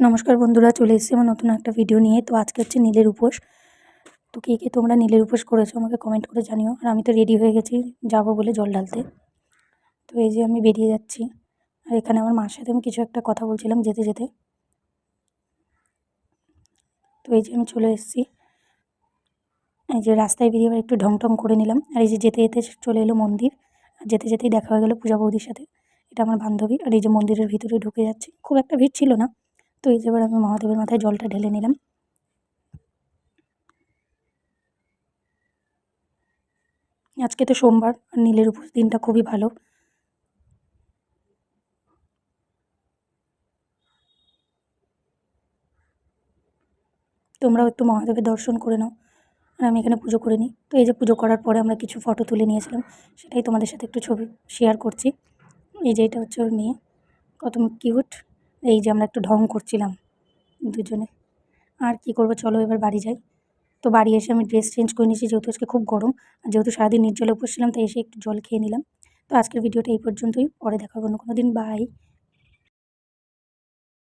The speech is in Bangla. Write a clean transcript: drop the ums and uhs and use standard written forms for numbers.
নমস্কার বন্ধুরা, চলে এসেছি আমার নতুন একটা ভিডিও নিয়ে। তো আজকে হচ্ছে নীলের উপোস। তো কে কে তোমরা নীলের উপোস করেছো আমাকে কমেন্ট করে জানিও। আর আমি তো রেডি হয়ে গেছি যাবো বলে জল ঢালতে। তো এই যে আমি বেরিয়ে যাচ্ছি, আর এখানে আমার মার সাথে আমি কিছু একটা কথা বলছিলাম যেতে যেতে। তো এই যে আমি চলে এসেছি, এই যে রাস্তায় বেরিয়ে আবার একটু ঢং টং করে নিলাম। আর এই যে যেতে যেতে চলে এলো মন্দির, আর যেতে যেতেই দেখা হয়ে গেলো পূজা বৌদির সাথে। এটা আমার বান্ধবী। আর এই যে মন্দিরের ভিতরে ঢুকে যাচ্ছি, খুব একটা ভিড় ছিল না। তো এই যে এবার আমি মহাদেবের মাথায় জলটা ঢেলে নিলাম। আজকে তো সোমবার, আর নীলের উপোস দিনটা খুবই ভালো। তোমরাও একটু মহাদেবের দর্শন করে নাও, আর আমি এখানে পুজো করে নিই। তো এই যে পুজো করার পরে আমরা কিছু ফটো তুলে নিয়েছিলাম, সেটাই তোমাদের সাথে একটু ছবি শেয়ার করছি। এই যে এটা হচ্ছে ওর মেয়ে, কত কিউট। এই যে আমরা একটু ঢং করছিলাম দুজনে। আর কি করবো, চলো এবার বাড়ি যাই। তো বাড়ি এসে আমি ড্রেস চেঞ্জ করে নিয়েছি, যেহেতু আজকে খুব গরম। আর যেহেতু সারাদিন নির্জলে উপোস ছিলাম, তাই এসে একটু জল খেয়ে নিলাম। তো আজকের ভিডিওটা এই পর্যন্তই, পরে দেখা হবে অন্য কোনো দিন। বাই।